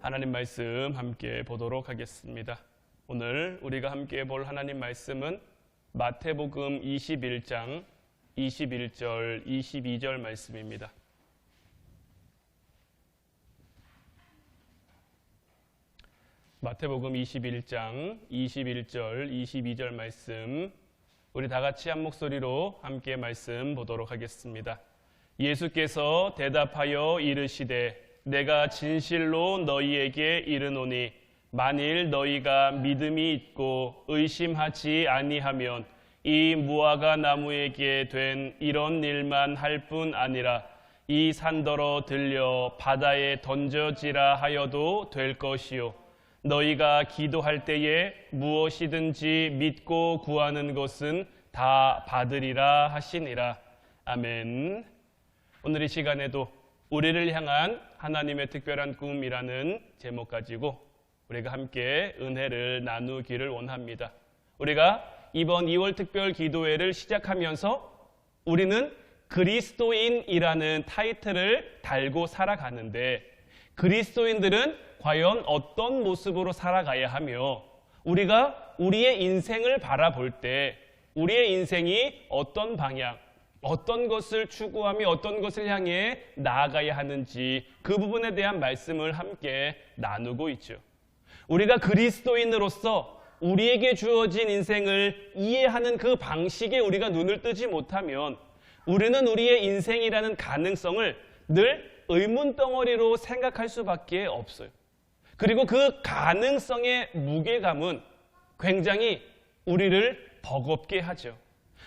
하나님 말씀 함께 보도록 하겠습니다. 오늘 우리가 함께 볼 하나님 말씀은 마태복음 21장 21절, 22절 말씀입니다. 마태복음 21장 21절, 22절 말씀, 우리 다 같이 한 목소리로 함께 말씀 보도록 하겠습니다. 예수께서 대답하여 이르시되 내가 진실로 너희에게 이르노니 만일 너희가 믿음이 있고 의심하지 아니하면 이 무화과 나무에게 된 이런 일만 할 뿐 아니라 이 산더러 들려 바다에 던져지라 하여도 될 것이요 너희가 기도할 때에 무엇이든지 믿고 구하는 것은 다 받으리라 하시니라. 아멘. 오늘 이 시간에도 우리를 향한 하나님의 특별한 꿈이라는 제목 가지고 우리가 함께 은혜를 나누기를 원합니다. 우리가 이번 2월 특별 기도회를 시작하면서 우리는 그리스도인이라는 타이틀을 달고 살아가는데 그리스도인들은 과연 어떤 모습으로 살아가야 하며 우리가 우리의 인생을 바라볼 때 우리의 인생이 어떤 방향, 어떤 것을 추구하며 어떤 것을 향해 나아가야 하는지 그 부분에 대한 말씀을 함께 나누고 있죠. 우리가 그리스도인으로서 우리에게 주어진 인생을 이해하는 그 방식에 우리가 눈을 뜨지 못하면 우리는 우리의 인생이라는 가능성을 늘 의문덩어리로 생각할 수밖에 없어요. 그리고 그 가능성의 무게감은 굉장히 우리를 버겁게 하죠.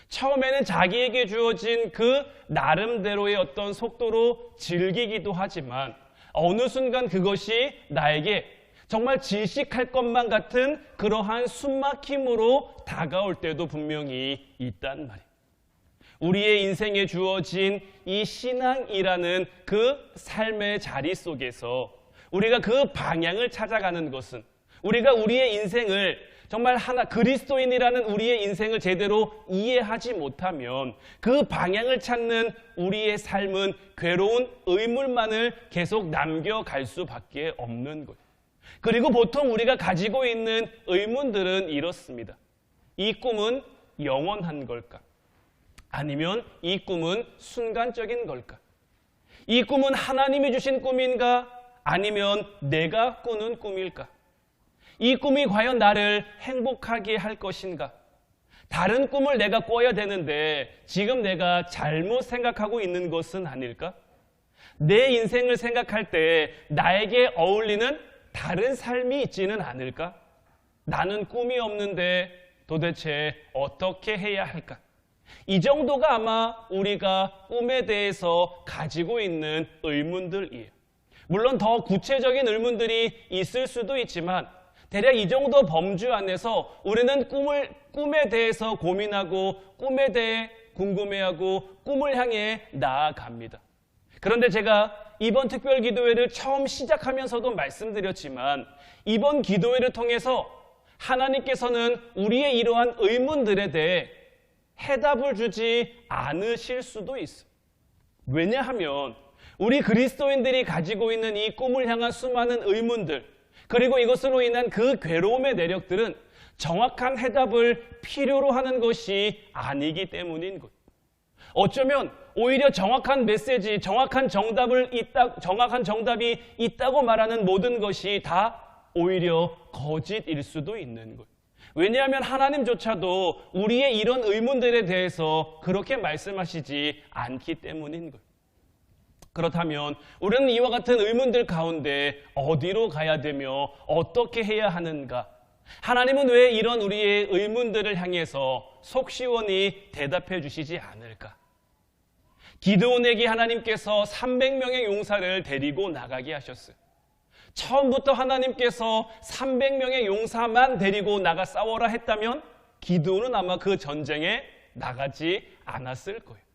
처음에는 자기에게 주어진 그 나름대로의 어떤 속도로 즐기기도 하지만 어느 순간 그것이 나에게 정말 질식할 것만 같은 그러한 숨막힘으로 다가올 때도 분명히 있단 말이에요. 우리의 인생에 주어진 이 신앙이라는 그 삶의 자리 속에서 우리가 그 방향을 찾아가는 것은 우리가 우리의 인생을 정말 그리스도인이라는 우리의 인생을 제대로 이해하지 못하면 그 방향을 찾는 우리의 삶은 괴로운 의문만을 계속 남겨갈 수밖에 없는 거예요. 그리고 보통 우리가 가지고 있는 의문들은 이렇습니다. 이 꿈은 영원한 걸까? 아니면 이 꿈은 순간적인 걸까? 이 꿈은 하나님이 주신 꿈인가? 아니면 내가 꾸는 꿈일까? 이 꿈이 과연 나를 행복하게 할 것인가? 다른 꿈을 내가 꿔야 되는데 지금 내가 잘못 생각하고 있는 것은 아닐까? 내 인생을 생각할 때 나에게 어울리는 다른 삶이 있지는 않을까? 나는 꿈이 없는데 도대체 어떻게 해야 할까? 이 정도가 아마 우리가 꿈에 대해서 가지고 있는 의문들이에요. 물론 더 구체적인 의문들이 있을 수도 있지만 대략 이 정도 범주 안에서 우리는 꿈에 대해서 고민하고 꿈에 대해 궁금해하고 꿈을 향해 나아갑니다. 그런데 제가 이번 특별 기도회를 처음 시작하면서도 말씀드렸지만 이번 기도회를 통해서 하나님께서는 우리의 이러한 의문들에 대해 해답을 주지 않으실 수도 있어요. 왜냐하면 우리 그리스도인들이 가지고 있는 이 꿈을 향한 수많은 의문들 그리고 이것으로 인한 그 괴로움의 내력들은 정확한 해답을 필요로 하는 것이 아니기 때문인 것. 어쩌면 오히려 정확한 메시지, 정확한 정답이 있다고 말하는 모든 것이 다 오히려 거짓일 수도 있는 것. 왜냐하면 하나님조차도 우리의 이런 의문들에 대해서 그렇게 말씀하시지 않기 때문인 것. 그렇다면 우리는 이와 같은 의문들 가운데 어디로 가야 되며 어떻게 해야 하는가? 하나님은 왜 이런 우리의 의문들을 향해서 속 시원히 대답해 주시지 않을까? 기드온에게 하나님께서 300명의 용사를 데리고 나가게 하셨어요. 처음부터 하나님께서 300명의 용사만 데리고 나가 싸워라 했다면 기드온은 아마 그 전쟁에 나가지 않았을 거예요.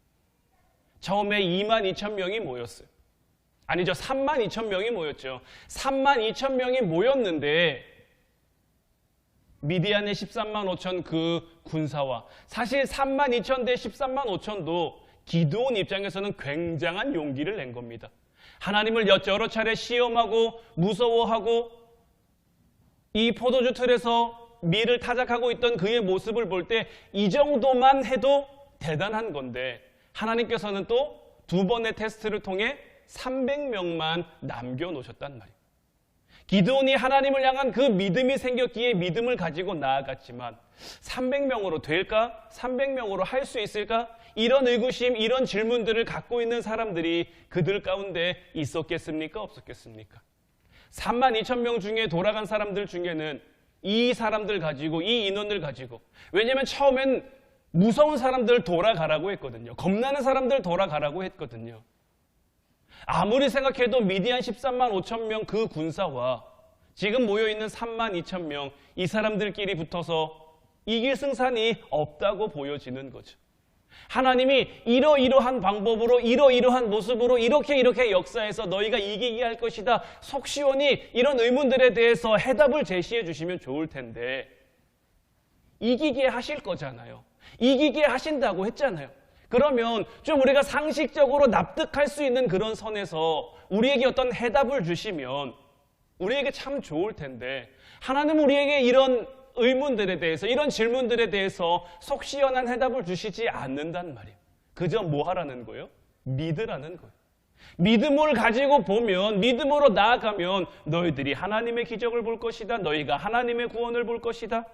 처음에 22,000명이 모였어요. 아니죠. 32,000명이 모였죠. 32,000명이 모였는데 미디안의 135,000 그 군사와 사실 32,000 대 135,000도 기드온 입장에서는 굉장한 용기를 낸 겁니다. 하나님을 여러 차례 시험하고 무서워하고 이 포도주 틀에서 밀을 타작하고 있던 그의 모습을 볼 때 이 정도만 해도 대단한 건데 하나님께서는 또 두 번의 테스트를 통해 300명만 남겨놓으셨단 말이에요. 기드온이 하나님을 향한 그 믿음이 생겼기에 믿음을 가지고 나아갔지만 300명으로 될까? 300명으로 할 수 있을까? 이런 의구심, 이런 질문들을 갖고 있는 사람들이 그들 가운데 있었겠습니까? 없었겠습니까? 32,000명 중에 돌아간 사람들 중에는 이 사람들 가지고, 이 인원을 가지고, 왜냐하면 처음엔 무서운 사람들 돌아가라고 했거든요. 겁나는 사람들 돌아가라고 했거든요. 아무리 생각해도 미디안 13만 5천 명 그 군사와 지금 모여있는 3만 2천 명, 이 사람들끼리 붙어서 이길 승산이 없다고 보여지는 거죠. 하나님이 이러이러한 방법으로 이러이러한 모습으로 이렇게 역사해서 너희가 이기게 할 것이다. 속 시원히 이런 의문들에 대해서 해답을 제시해 주시면 좋을 텐데 이기게 하실 거잖아요. 이기게 하신다고 했잖아요. 그러면 좀 우리가 상식적으로 납득할 수 있는 그런 선에서 우리에게 어떤 해답을 주시면 우리에게 참 좋을 텐데 하나님은 우리에게 이런 의문들에 대해서, 이런 질문들에 대해서 속 시원한 해답을 주시지 않는단 말이에요. 그저 뭐 하라는 거예요? 믿으라는 거예요. 믿음을 가지고 보면, 믿음으로 나아가면 너희들이 하나님의 기적을 볼 것이다. 너희가 하나님의 구원을 볼 것이다.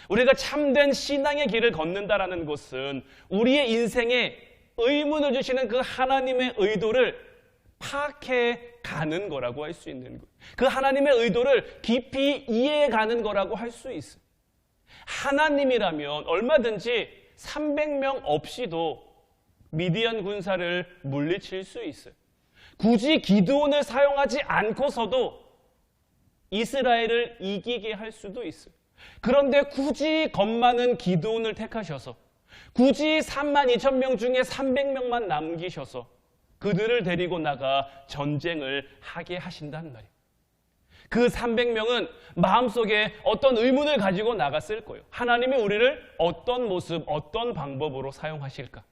우리가 참된 신앙의 길을 걷는다라는 것은 우리의 인생에 의문을 주시는 그 하나님의 의도를 파악해 가는 거라고 할 수 있는 거예요. 그 하나님의 의도를 깊이 이해해 가는 거라고 할 수 있어요. 하나님이라면 얼마든지 300명 없이도 미디안 군사를 물리칠 수 있어요. 굳이 기드온을 사용하지 않고서도 이스라엘을 이기게 할 수도 있어요. 그런데 굳이 겁 많은 기드온을 택하셔서 굳이 32,000명 중에 300명만 남기셔서 그들을 데리고 나가 전쟁을 하게 하신단 말이에요. 그 300명은 마음속에 어떤 의문을 가지고 나갔을 거예요. 하나님이 우리를 어떤 모습, 어떤 방법으로 사용하실까?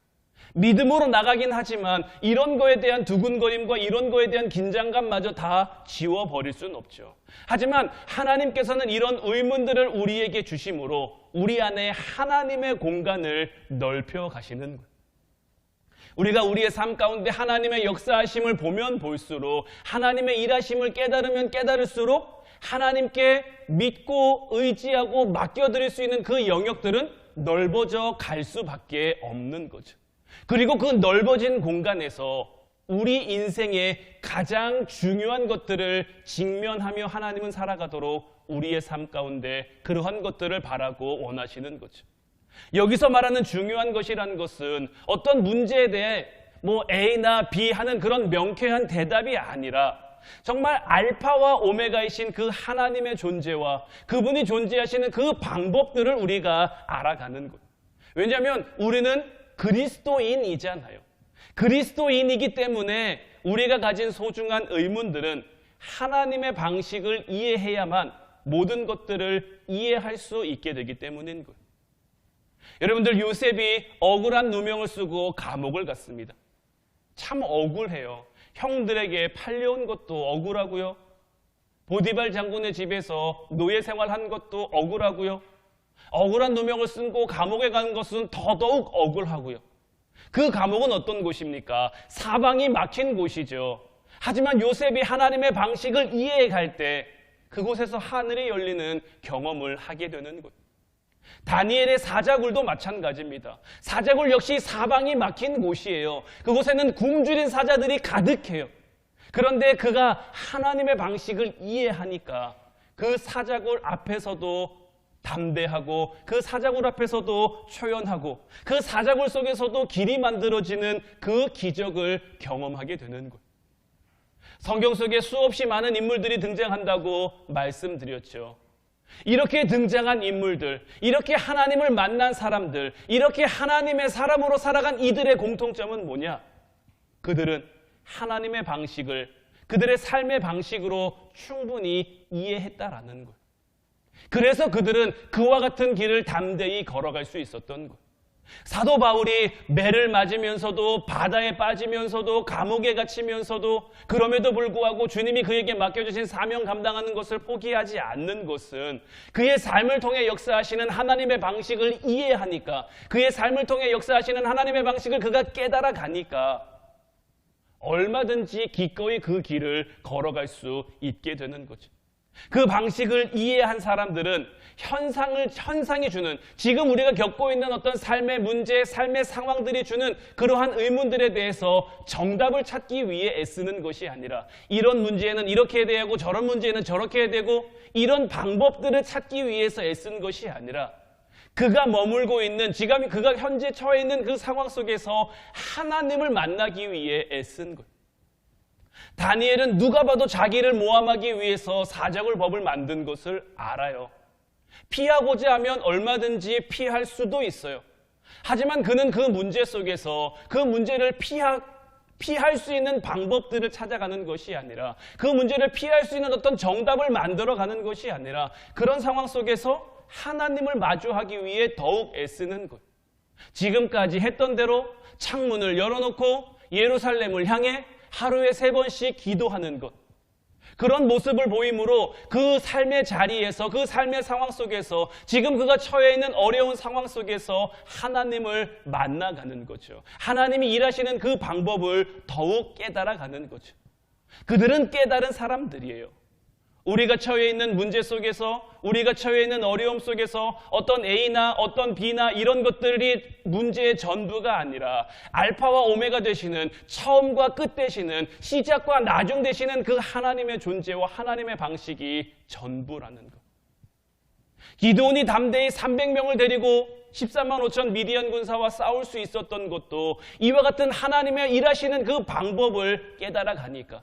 믿음으로 나가긴 하지만 이런 거에 대한 두근거림과 이런 거에 대한 긴장감마저 다 지워버릴 수는 없죠. 하지만 하나님께서는 이런 의문들을 우리에게 주심으로 우리 안에 하나님의 공간을 넓혀 가시는 거예요. 우리가 우리의 삶 가운데 하나님의 역사하심을 보면 볼수록, 하나님의 일하심을 깨달으면 깨달을수록 하나님께 믿고 의지하고 맡겨드릴 수 있는 그 영역들은 넓어져 갈 수밖에 없는 거죠. 그리고 그 넓어진 공간에서 우리 인생의 가장 중요한 것들을 직면하며 하나님은 살아가도록 우리의 삶 가운데 그러한 것들을 바라고 원하시는 거죠. 여기서 말하는 중요한 것이라는 것은 어떤 문제에 대해 A나 B 하는 그런 명쾌한 대답이 아니라 정말 알파와 오메가이신 그 하나님의 존재와 그분이 존재하시는 그 방법들을 우리가 알아가는 것. 왜냐하면 우리는 그리스도인이잖아요. 그리스도인이기 때문에 우리가 가진 소중한 의문들은 하나님의 방식을 이해해야만 모든 것들을 이해할 수 있게 되기 때문인 거예요. 여러분들, 요셉이 억울한 누명을 쓰고 감옥을 갔습니다. 참 억울해요. 형들에게 팔려온 것도 억울하고요. 보디발 장군의 집에서 노예 생활한 것도 억울하고요. 억울한 누명을 쓰고 감옥에 간 것은 더더욱 억울하고요. 그 감옥은 어떤 곳입니까? 사방이 막힌 곳이죠. 하지만 요셉이 하나님의 방식을 이해해 갈 때 그곳에서 하늘이 열리는 경험을 하게 되는 것. 다니엘의 사자굴도 마찬가지입니다. 사자굴 역시 사방이 막힌 곳이에요. 그곳에는 굶주린 사자들이 가득해요. 그런데 그가 하나님의 방식을 이해하니까 그 사자굴 앞에서도 담대하고 그 사자굴 앞에서도 초연하고 그 사자굴 속에서도 길이 만들어지는 그 기적을 경험하게 되는 것. 성경 속에 수없이 많은 인물들이 등장한다고 말씀드렸죠. 이렇게 등장한 인물들, 이렇게 하나님을 만난 사람들, 이렇게 하나님의 사람으로 살아간 이들의 공통점은 뭐냐? 그들은 하나님의 방식을 그들의 삶의 방식으로 충분히 이해했다라는 것. 그래서 그들은 그와 같은 길을 담대히 걸어갈 수 있었던 것. 사도 바울이 매를 맞으면서도 바다에 빠지면서도 감옥에 갇히면서도 그럼에도 불구하고 주님이 그에게 맡겨주신 사명 감당하는 것을 포기하지 않는 것은 그의 삶을 통해 역사하시는 하나님의 방식을 이해하니까, 그의 삶을 통해 역사하시는 하나님의 방식을 그가 깨달아 가니까 얼마든지 기꺼이 그 길을 걸어갈 수 있게 되는 거죠. 그 방식을 이해한 사람들은 현상이 주는, 지금 우리가 겪고 있는 어떤 삶의 문제, 삶의 상황들이 주는 그러한 의문들에 대해서 정답을 찾기 위해 애쓰는 것이 아니라, 이런 문제에는 이렇게 해야 되고 저런 문제에는 저렇게 해야 되고, 이런 방법들을 찾기 위해서 애쓴 것이 아니라 그가 머물고 있는, 지금 그가 현재 처해 있는 그 상황 속에서 하나님을 만나기 위해 애쓴 것. 다니엘은 누가 봐도 자기를 모함하기 위해서 사적을 법을 만든 것을 알아요. 피하고자 하면 얼마든지 피할 수도 있어요. 하지만 그는 그 문제 속에서 그 문제를 피할 수 있는 방법들을 찾아가는 것이 아니라, 그 문제를 피할 수 있는 어떤 정답을 만들어가는 것이 아니라, 그런 상황 속에서 하나님을 마주하기 위해 더욱 애쓰는 것. 지금까지 했던 대로 창문을 열어놓고 예루살렘을 향해 하루에 3번씩 기도하는 것. 그런 모습을 보임으로 그 삶의 자리에서, 그 삶의 상황 속에서, 지금 그가 처해 있는 어려운 상황 속에서 하나님을 만나가는 거죠. 하나님이 일하시는 그 방법을 더욱 깨달아가는 거죠. 그들은 깨달은 사람들이에요. 우리가 처해 있는 문제 속에서, 우리가 처해 있는 어려움 속에서 어떤 A나 어떤 B나 이런 것들이 문제의 전부가 아니라 알파와 오메가 되시는, 처음과 끝 되시는, 시작과 나중 되시는 그 하나님의 존재와 하나님의 방식이 전부라는 것. 기드온이 담대히 300명을 데리고 14만 5천 미디안 군사와 싸울 수 있었던 것도 이와 같은 하나님의 일하시는 그 방법을 깨달아 가니까.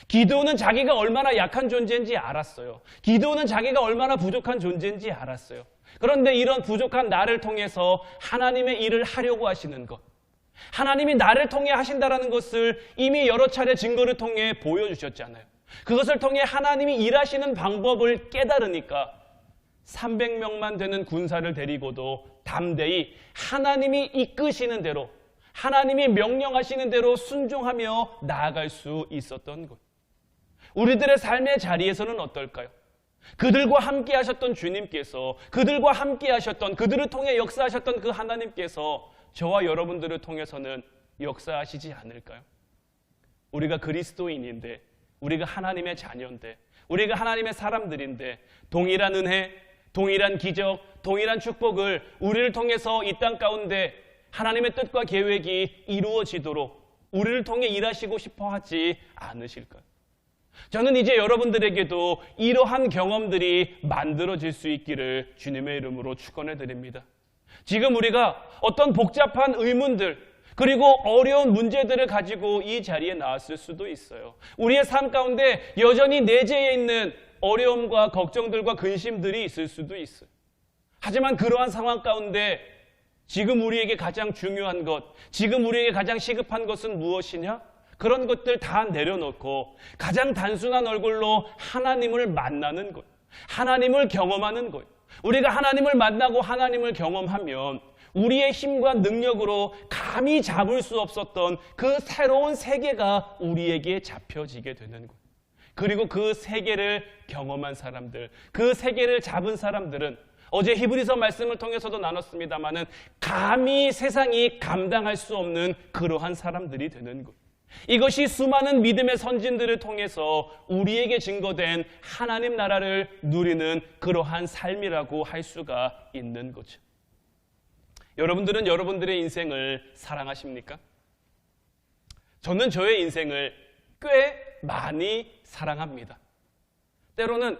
기드온은 자기가 얼마나 약한 존재인지 알았어요. 기드온은 자기가 얼마나 부족한 존재인지 알았어요. 그런데 이런 부족한 나를 통해서 하나님의 일을 하려고 하시는 것, 하나님이 나를 통해 하신다라는 것을 이미 여러 차례 증거를 통해 보여주셨잖아요. 그것을 통해 하나님이 일하시는 방법을 깨달으니까 300명만 되는 군사를 데리고도 담대히 하나님이 이끄시는 대로, 하나님이 명령하시는 대로 순종하며 나아갈 수 있었던 것. 우리들의 삶의 자리에서는 어떨까요? 그들과 함께 하셨던 주님께서, 그들과 함께 하셨던, 그들을 통해 역사하셨던 그 하나님께서 저와 여러분들을 통해서는 역사하시지 않을까요? 우리가 그리스도인인데, 우리가 하나님의 자녀인데, 우리가 하나님의 사람들인데, 동일한 은혜, 동일한 기적, 동일한 축복을 우리를 통해서 이 땅 가운데 하나님의 뜻과 계획이 이루어지도록 우리를 통해 일하시고 싶어 하지 않으실까요? 저는 이제 여러분들에게도 이러한 경험들이 만들어질 수 있기를 주님의 이름으로 축원해 드립니다. 지금 우리가 어떤 복잡한 의문들, 그리고 어려운 문제들을 가지고 이 자리에 나왔을 수도 있어요. 우리의 삶 가운데 여전히 내재해 있는 어려움과 걱정들과 근심들이 있을 수도 있어요. 하지만 그러한 상황 가운데 지금 우리에게 가장 중요한 것, 지금 우리에게 가장 시급한 것은 무엇이냐? 그런 것들 다 내려놓고 가장 단순한 얼굴로 하나님을 만나는 것, 하나님을 경험하는 것. 우리가 하나님을 만나고 하나님을 경험하면 우리의 힘과 능력으로 감히 잡을 수 없었던 그 새로운 세계가 우리에게 잡혀지게 되는 것. 그리고 그 세계를 경험한 사람들, 그 세계를 잡은 사람들은 어제 히브리서 말씀을 통해서도 나눴습니다마는 감히 세상이 감당할 수 없는 그러한 사람들이 되는 것. 이것이 수많은 믿음의 선진들을 통해서 우리에게 증거된 하나님 나라를 누리는 그러한 삶이라고 할 수가 있는 거죠. 여러분들은 여러분들의 인생을 사랑하십니까? 저는 저의 인생을 꽤 많이 사랑합니다. 때로는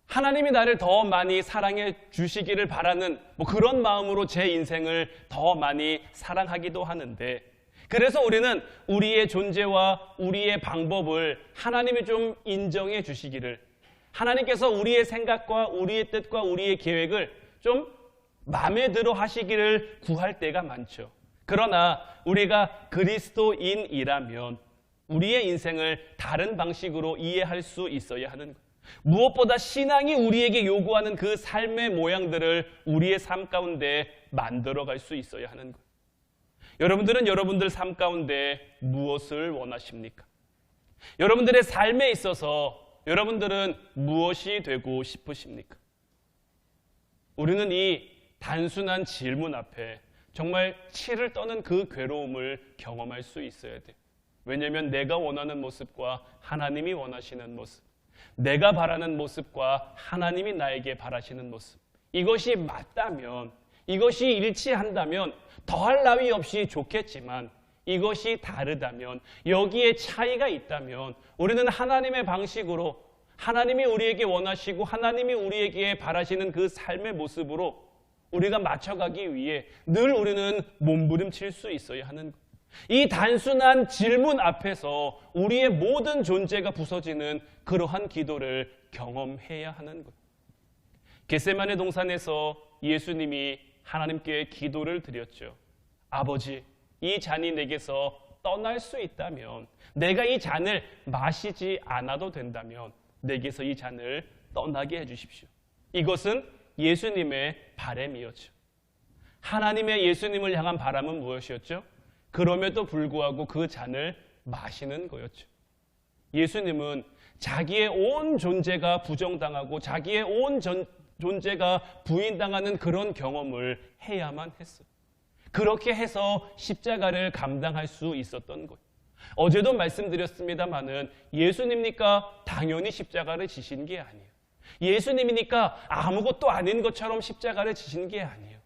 하나님이 나를 더 많이 사랑해 주시기를 바라는 그런 마음으로 제 인생을 더 많이 사랑하기도 하는데, 그래서 우리는 우리의 존재와 우리의 방법을 하나님이 좀 인정해 주시기를, 하나님께서 우리의 생각과 우리의 뜻과 우리의 계획을 좀 마음에 들어 하시기를 구할 때가 많죠. 그러나 우리가 그리스도인이라면 우리의 인생을 다른 방식으로 이해할 수 있어야 하는 것. 무엇보다 신앙이 우리에게 요구하는 그 삶의 모양들을 우리의 삶 가운데 만들어갈 수 있어야 하는 거예요. 여러분들은 여러분들 삶 가운데 무엇을 원하십니까? 여러분들의 삶에 있어서 여러분들은 무엇이 되고 싶으십니까? 우리는 이 단순한 질문 앞에 정말 치를 떠는 그 괴로움을 경험할 수 있어야 돼요. 왜냐하면 내가 원하는 모습과 하나님이 원하시는 모습, 내가 바라는 모습과 하나님이 나에게 바라시는 모습, 이것이 맞다면, 이것이 일치한다면 더할 나위 없이 좋겠지만, 이것이 다르다면, 여기에 차이가 있다면 우리는 하나님의 방식으로, 하나님이 우리에게 원하시고 하나님이 우리에게 바라시는 그 삶의 모습으로 우리가 맞춰가기 위해 늘 우리는 몸부림칠 수 있어야 하는 거예요. 이 단순한 질문 앞에서 우리의 모든 존재가 부서지는 그러한 기도를 경험해야 하는 거예요. 겟세마네 동산에서 예수님이 하나님께 기도를 드렸죠. 아버지, 이 잔이 내게서 떠날 수 있다면, 내가 이 잔을 마시지 않아도 된다면 내게서 이 잔을 떠나게 해주십시오. 이것은 예수님의 바람이었죠. 하나님의 예수님을 향한 바람은 무엇이었죠? 그럼에도 불구하고 그 잔을 마시는 거였죠. 예수님은 자기의 온 존재가 부정당하고 자기의 온 존재가 부인당하는 그런 경험을 해야만 했어요. 그렇게 해서 십자가를 감당할 수 있었던 거예요. 어제도 말씀드렸습니다마는 예수님이니까 당연히 십자가를 지신 게 아니에요. 예수님이니까 아무것도 아닌 것처럼 십자가를 지신 게 아니에요.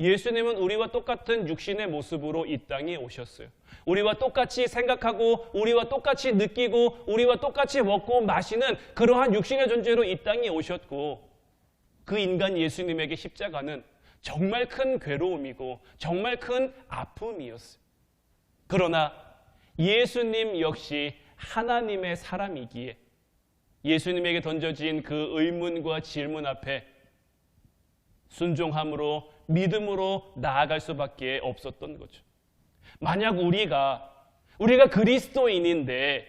예수님은 우리와 똑같은 육신의 모습으로 이 땅에 오셨어요. 우리와 똑같이 생각하고 우리와 똑같이 느끼고 우리와 똑같이 먹고 마시는 그러한 육신의 존재로 이 땅에 오셨고, 그 인간 예수님에게 십자가는 정말 큰 괴로움이고 정말 큰 아픔이었어요. 그러나 예수님 역시 하나님의 사람이기에 예수님에게 던져진 그 의문과 질문 앞에 순종함으로, 믿음으로 나아갈 수밖에 없었던 거죠. 만약 우리가 그리스도인인데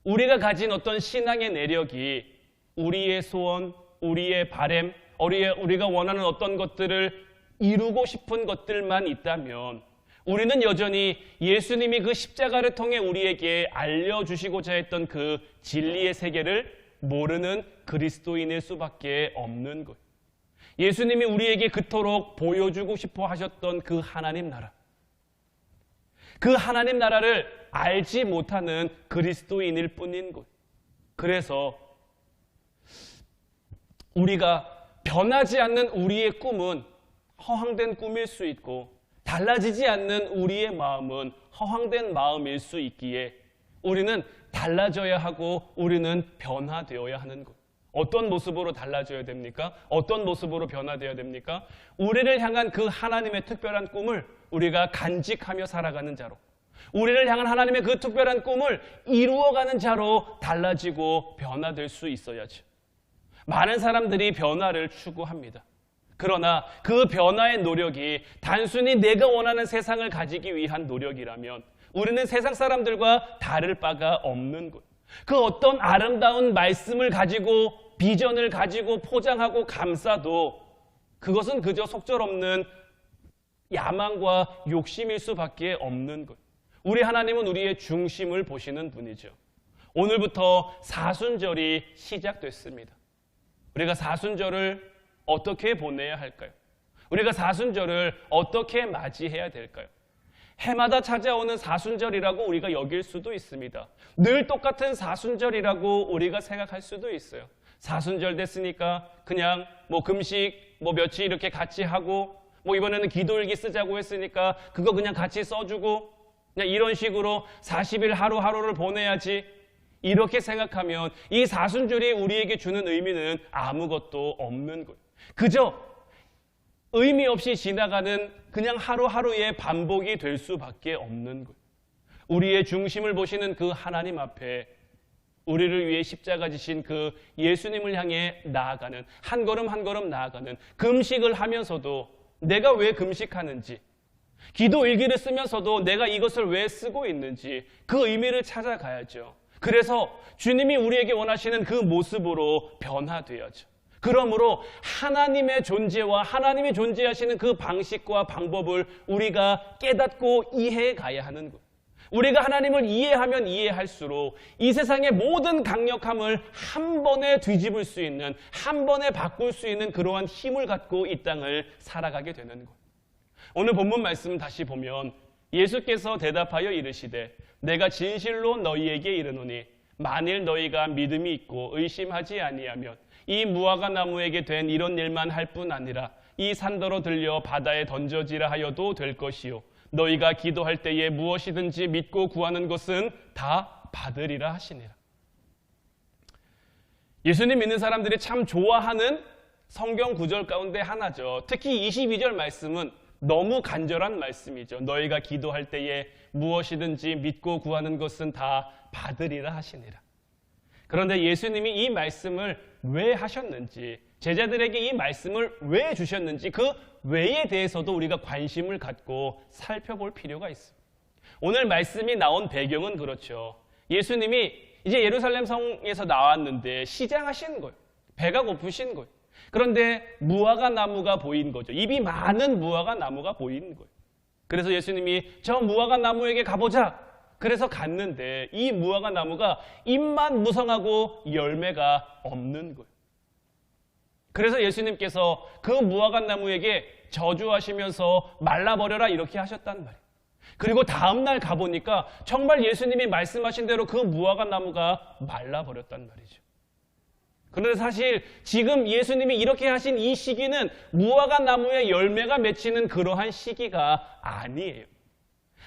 우리가 가진 어떤 신앙의 내력이 우리의 소원, 우리의 바람, 우리가 원하는 어떤 것들을 이루고 싶은 것들만 있다면 우리는 여전히 예수님이 그 십자가를 통해 우리에게 알려주시고자 했던 그 진리의 세계를 모르는 그리스도인일 수밖에 없는 거예요. 예수님이 우리에게 그토록 보여주고 싶어 하셨던 그 하나님 나라, 그 하나님 나라를 알지 못하는 그리스도인일 뿐인 거예요. 그래서 우리가 변하지 않는 우리의 꿈은 허황된 꿈일 수 있고, 달라지지 않는 우리의 마음은 허황된 마음일 수 있기에 우리는 달라져야 하고 우리는 변화되어야 하는 것. 어떤 모습으로 달라져야 됩니까? 어떤 모습으로 변화되어야 됩니까? 우리를 향한 그 하나님의 특별한 꿈을 우리가 간직하며 살아가는 자로, 우리를 향한 하나님의 그 특별한 꿈을 이루어가는 자로 달라지고 변화될 수 있어야죠. 많은 사람들이 변화를 추구합니다. 그러나 그 변화의 노력이 단순히 내가 원하는 세상을 가지기 위한 노력이라면 우리는 세상 사람들과 다를 바가 없는 것. 그 어떤 아름다운 말씀을 가지고, 비전을 가지고 포장하고 감싸도 그것은 그저 속절없는 야망과 욕심일 수밖에 없는 것. 우리 하나님은 우리의 중심을 보시는 분이죠. 오늘부터 사순절이 시작됐습니다. 우리가 사순절을 어떻게 보내야 할까요? 우리가 사순절을 어떻게 맞이해야 될까요? 해마다 찾아오는 사순절이라고 우리가 여길 수도 있습니다. 늘 똑같은 사순절이라고 우리가 생각할 수도 있어요. 사순절 됐으니까 그냥 금식 며칠 이렇게 같이 하고, 이번에는 기도일기 쓰자고 했으니까 그거 그냥 같이 써주고, 그냥 이런 식으로 40일 하루하루를 보내야지, 이렇게 생각하면 이 사순절이 우리에게 주는 의미는 아무것도 없는 거예요. 그저 의미 없이 지나가는 그냥 하루하루의 반복이 될 수밖에 없는 거예요. 우리의 중심을 보시는 그 하나님 앞에 우리를 위해 십자가 지신 그 예수님을 향해 나아가는, 한 걸음 한 걸음 나아가는, 금식을 하면서도 내가 왜 금식하는지, 기도 일기를 쓰면서도 내가 이것을 왜 쓰고 있는지 그 의미를 찾아가야죠. 그래서 주님이 우리에게 원하시는 그 모습으로 변화되어져. 그러므로 하나님의 존재와 하나님이 존재하시는 그 방식과 방법을 우리가 깨닫고 이해해 가야 하는 것. 우리가 하나님을 이해하면 이해할수록 이 세상의 모든 강력함을 한 번에 뒤집을 수 있는, 한 번에 바꿀 수 있는 그러한 힘을 갖고 이 땅을 살아가게 되는 것. 오늘 본문 말씀 다시 보면 예수께서 대답하여 이르시되 내가 진실로 너희에게 이르노니 만일 너희가 믿음이 있고 의심하지 아니하면 이 무화과 나무에게 된 이런 일만 할 뿐 아니라 이 산더러 들려 바다에 던져지라 하여도 될 것이요 너희가 기도할 때에 무엇이든지 믿고 구하는 것은 다 받으리라 하시니라. 예수님 믿는 사람들이 참 좋아하는 성경 구절 가운데 하나죠. 특히 22절 말씀은 너무 간절한 말씀이죠. 너희가 기도할 때에 무엇이든지 믿고 구하는 것은 다 받으리라 하시니라. 그런데 예수님이 이 말씀을 왜 하셨는지, 제자들에게 이 말씀을 왜 주셨는지 그 왜에 대해서도 우리가 관심을 갖고 살펴볼 필요가 있습니다. 오늘 말씀이 나온 배경은 그렇죠. 예수님이 이제 예루살렘 성에서 나왔는데 시장하신 거예요. 배가 고프신 거예요. 그런데 무화과 나무가 보인 거죠. 잎이 많은 무화과 나무가 보인 거예요. 그래서 예수님이 저 무화과 나무에게 가보자. 그래서 갔는데 이 무화과 나무가 잎만 무성하고 열매가 없는 거예요. 그래서 예수님께서 그 무화과 나무에게 저주하시면서 말라버려라 이렇게 하셨단 말이에요. 그리고 다음 날 가보니까 정말 예수님이 말씀하신 대로 그 무화과 나무가 말라버렸단 말이죠. 그런데 사실 지금 예수님이 이렇게 하신 이 시기는 무화과 나무에 열매가 맺히는 그러한 시기가 아니에요.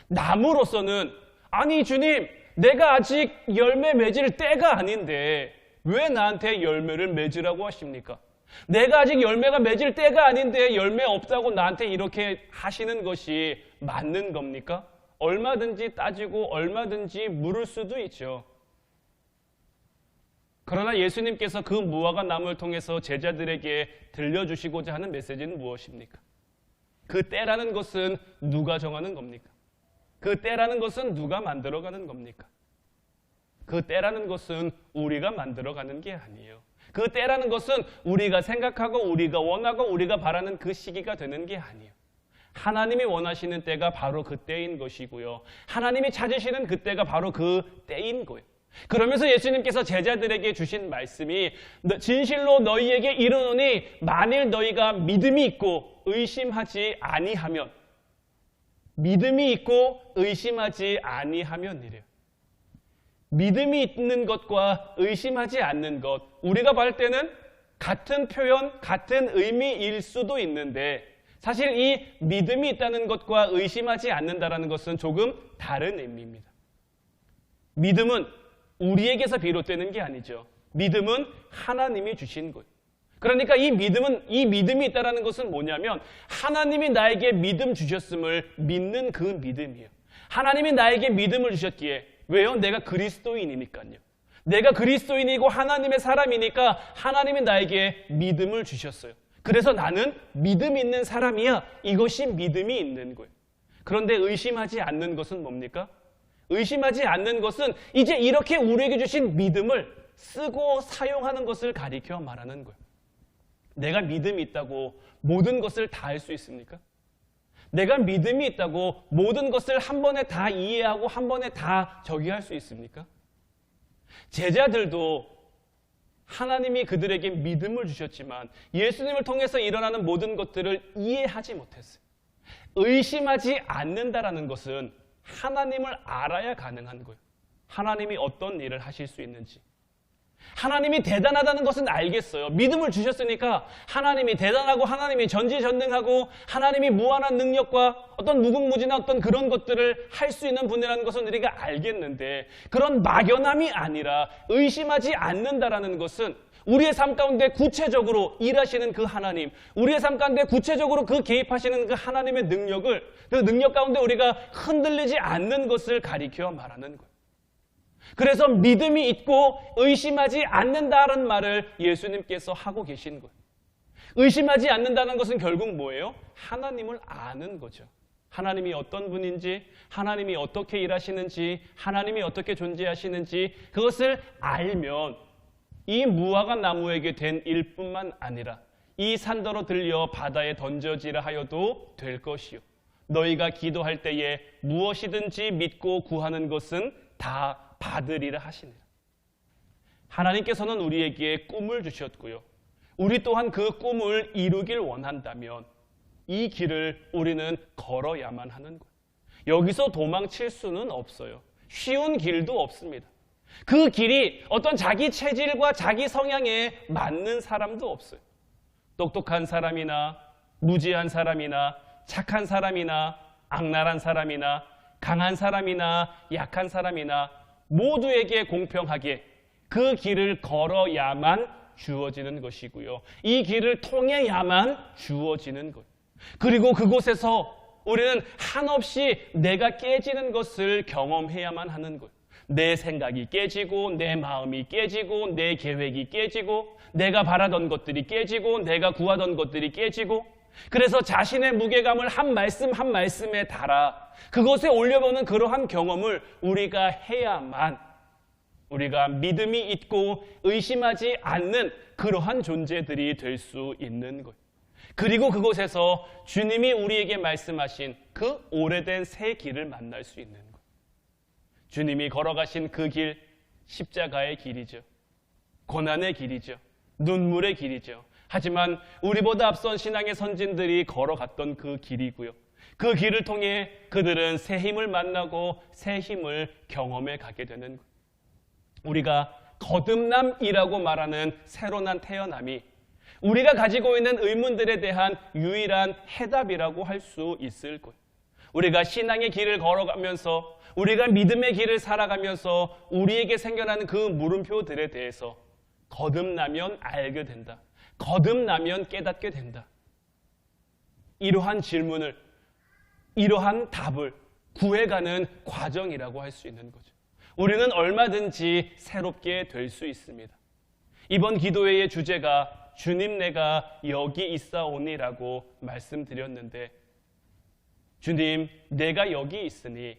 나무로서는 아니 주님, 내가 아직 열매 맺을 때가 아닌데 왜 나한테 열매를 맺으라고 하십니까? 내가 아직 열매가 맺을 때가 아닌데 열매 없다고 나한테 이렇게 하시는 것이 맞는 겁니까? 얼마든지 따지고 얼마든지 물을 수도 있죠. 그러나 예수님께서 그 무화과 나무를 통해서 제자들에게 들려주시고자 하는 메시지는 무엇입니까? 그 때라는 것은 누가 정하는 겁니까? 그 때라는 것은 누가 만들어가는 겁니까? 그 때라는 것은 우리가 만들어가는 게 아니에요. 그 때라는 것은 우리가 생각하고 우리가 원하고 우리가 바라는 그 시기가 되는 게 아니에요. 하나님이 원하시는 때가 바로 그 때인 것이고요. 하나님이 찾으시는 그 때가 바로 그 때인 거예요. 그러면서 예수님께서 제자들에게 주신 말씀이 진실로 너희에게 이르노니 만일 너희가 믿음이 있고 의심하지 아니하면, 믿음이 있고 의심하지 아니하면 이래요. 믿음이 있는 것과 의심하지 않는 것, 우리가 볼 때는 같은 표현, 같은 의미일 수도 있는데 사실 이 믿음이 있다는 것과 의심하지 않는다는 것은 조금 다른 의미입니다. 믿음은 우리에게서 비롯되는 게 아니죠. 믿음은 하나님이 주신 거예요. 그러니까 이 믿음이 있다는 것은 뭐냐면 하나님이 나에게 믿음 주셨음을 믿는 그 믿음이에요. 하나님이 나에게 믿음을 주셨기에, 왜요? 내가 그리스도인이니까요. 내가 그리스도인이고 하나님의 사람이니까 하나님이 나에게 믿음을 주셨어요. 그래서 나는 믿음 있는 사람이야. 이것이 믿음이 있는 거예요. 그런데 의심하지 않는 것은 뭡니까? 의심하지 않는 것은 이제 이렇게 우리에게 주신 믿음을 쓰고 사용하는 것을 가리켜 말하는 거예요. 내가 믿음이 있다고 모든 것을 다 할 수 있습니까? 내가 믿음이 있다고 모든 것을 한 번에 다 이해하고 한 번에 다 저기할 수 있습니까? 제자들도 하나님이 그들에게 믿음을 주셨지만 예수님을 통해서 일어나는 모든 것들을 이해하지 못했어요. 의심하지 않는다라는 것은 하나님을 알아야 가능한 거예요. 하나님이 어떤 일을 하실 수 있는지. 하나님이 대단하다는 것은 알겠어요. 믿음을 주셨으니까 하나님이 대단하고 하나님이 전지전능하고 하나님이 무한한 능력과 어떤 무궁무진한 어떤 그런 것들을 할 수 있는 분이라는 것은 우리가 알겠는데, 그런 막연함이 아니라 의심하지 않는다라는 것은 우리의 삶 가운데 구체적으로 일하시는 그 하나님, 우리의 삶 가운데 구체적으로 그 개입하시는 그 하나님의 능력을, 그 능력 가운데 우리가 흔들리지 않는 것을 가리켜 말하는 거예요. 그래서 믿음이 있고 의심하지 않는다는 말을 예수님께서 하고 계신 거예요. 의심하지 않는다는 것은 결국 뭐예요? 하나님을 아는 거죠. 하나님이 어떤 분인지, 하나님이 어떻게 일하시는지, 하나님이 어떻게 존재하시는지 그것을 알면 이 무화과 나무에게 된 일뿐만 아니라 이 산더러 들려 바다에 던져지라 하여도 될 것이요. 너희가 기도할 때에 무엇이든지 믿고 구하는 것은 다 받으리라 하시니라. 하나님께서는 우리에게 꿈을 주셨고요. 우리 또한 그 꿈을 이루길 원한다면 이 길을 우리는 걸어야만 하는 거예요. 여기서 도망칠 수는 없어요. 쉬운 길도 없습니다. 그 길이 어떤 자기 체질과 자기 성향에 맞는 사람도 없어요. 똑똑한 사람이나 무지한 사람이나 착한 사람이나 악랄한 사람이나 강한 사람이나 약한 사람이나 모두에게 공평하게 그 길을 걸어야만 주어지는 것이고요. 이 길을 통해야만 주어지는 것. 그리고 그곳에서 우리는 한없이 내가 깨지는 것을 경험해야만 하는 것. 내 생각이 깨지고 내 마음이 깨지고 내 계획이 깨지고 내가 바라던 것들이 깨지고 내가 구하던 것들이 깨지고 그래서 자신의 무게감을 한 말씀 한 말씀에 달아 그것에 올려보는 그러한 경험을 우리가 해야만 우리가 믿음이 있고 의심하지 않는 그러한 존재들이 될 수 있는 것. 그리고 그곳에서 주님이 우리에게 말씀하신 그 오래된 새 길을 만날 수 있는 것. 주님이 걸어가신 그 길, 십자가의 길이죠. 고난의 길이죠. 눈물의 길이죠. 하지만 우리보다 앞선 신앙의 선진들이 걸어갔던 그 길이고요. 그 길을 통해 그들은 새 힘을 만나고 새 힘을 경험해 가게 되는 것. 우리가 거듭남이라고 말하는 새로 난 태어남이 우리가 가지고 있는 의문들에 대한 유일한 해답이라고 할 수 있을 거예요. 우리가 신앙의 길을 걸어가면서 우리가 믿음의 길을 살아가면서 우리에게 생겨나는 그 물음표들에 대해서 거듭나면 알게 된다. 거듭나면 깨닫게 된다. 이러한 질문을, 이러한 답을 구해가는 과정이라고 할 수 있는 거죠. 우리는 얼마든지 새롭게 될 수 있습니다. 이번 기도회의 주제가 주님 내가 여기 있사오니라고 말씀드렸는데 주님 내가 여기 있으니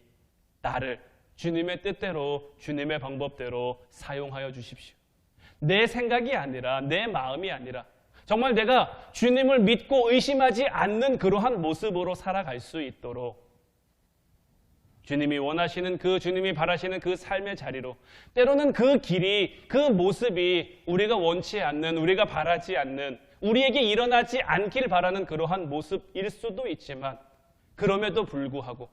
나를 주님의 뜻대로 주님의 방법대로 사용하여 주십시오. 내 생각이 아니라 내 마음이 아니라 정말 내가 주님을 믿고 의심하지 않는 그러한 모습으로 살아갈 수 있도록 주님이 원하시는 그 주님이 바라시는 그 삶의 자리로 때로는 그 길이 그 모습이 우리가 원치 않는 우리가 바라지 않는 우리에게 일어나지 않길 바라는 그러한 모습일 수도 있지만 그럼에도 불구하고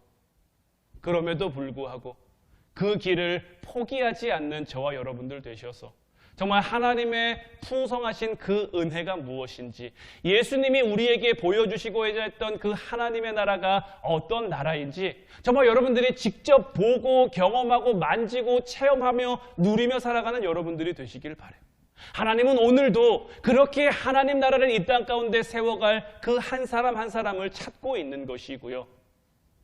그 길을 포기하지 않는 저와 여러분들 되셔서 정말 하나님의 풍성하신 그 은혜가 무엇인지 예수님이 우리에게 보여주시고자 했던 그 하나님의 나라가 어떤 나라인지 정말 여러분들이 직접 보고 경험하고 만지고 체험하며 누리며 살아가는 여러분들이 되시길 바라요. 하나님은 오늘도 그렇게 하나님 나라를 이 땅 가운데 세워갈 그 한 사람 한 사람을 찾고 있는 것이고요.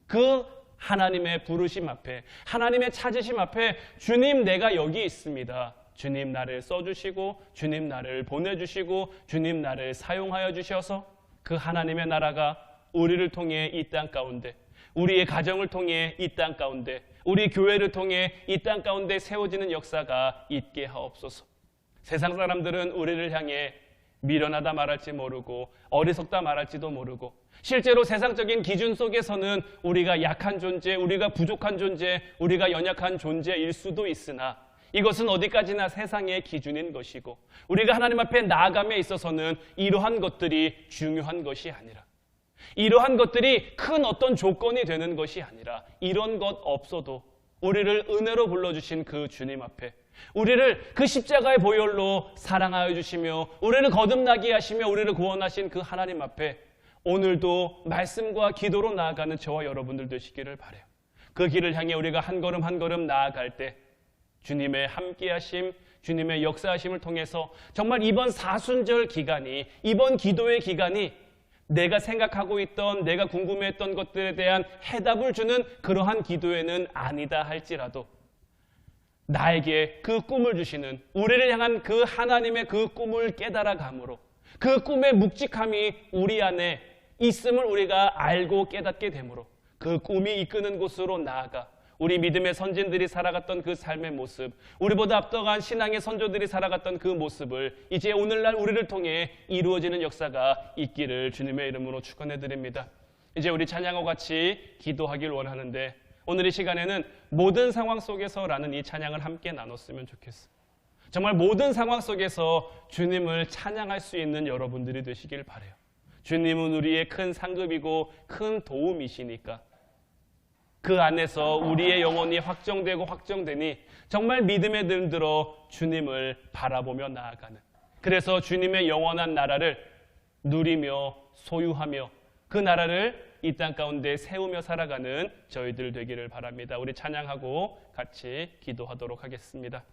그 하나님의 부르심 앞에 하나님의 찾으심 앞에 주님 내가 여기 있습니다. 주님 나를 써주시고 주님 나를 보내주시고 주님 나를 사용하여 주셔서 그 하나님의 나라가 우리를 통해 이 땅 가운데 우리의 가정을 통해 이 땅 가운데 우리 교회를 통해 이 땅 가운데 세워지는 역사가 있게 하옵소서. 세상 사람들은 우리를 향해 미련하다 말할지 모르고 어리석다 말할지도 모르고 실제로 세상적인 기준 속에서는 우리가 약한 존재, 우리가 부족한 존재, 우리가 연약한 존재일 수도 있으나 이것은 어디까지나 세상의 기준인 것이고 우리가 하나님 앞에 나아감에 있어서는 이러한 것들이 중요한 것이 아니라 이러한 것들이 큰 어떤 조건이 되는 것이 아니라 이런 것 없어도 우리를 은혜로 불러주신 그 주님 앞에 우리를 그 십자가의 보혈로 사랑하여 주시며 우리를 거듭나게 하시며 우리를 구원하신 그 하나님 앞에 오늘도 말씀과 기도로 나아가는 저와 여러분들 되시기를 바라요. 그 길을 향해 우리가 한 걸음 한 걸음 나아갈 때 주님의 함께하심, 주님의 역사하심을 통해서 정말 이번 사순절 기간이, 이번 기도의 기간이 내가 생각하고 있던, 내가 궁금해했던 것들에 대한 해답을 주는 그러한 기도회는 아니다 할지라도 나에게 그 꿈을 주시는 우리를 향한 그 하나님의 그 꿈을 깨달아감으로 그 꿈의 묵직함이 우리 안에 있음을 우리가 알고 깨닫게 되므로 그 꿈이 이끄는 곳으로 나아가 우리 믿음의 선진들이 살아갔던 그 삶의 모습, 우리보다 앞서간 신앙의 선조들이 살아갔던 그 모습을 이제 오늘날 우리를 통해 이루어지는 역사가 있기를 주님의 이름으로 축원해드립니다. 이제 우리 찬양과 같이 기도하길 원하는데 오늘 이 시간에는 모든 상황 속에서라는 이 찬양을 함께 나눴으면 좋겠어요. 정말 모든 상황 속에서 주님을 찬양할 수 있는 여러분들이 되시길 바라요. 주님은 우리의 큰 상급이고 큰 도움이시니까 그 안에서 우리의 영혼이 확정되고 확정되니 정말 믿음에 들어 주님을 바라보며 나아가는, 그래서 주님의 영원한 나라를 누리며 소유하며 그 나라를 이 땅 가운데 세우며 살아가는 저희들 되기를 바랍니다. 우리 찬양하고 같이 기도하도록 하겠습니다.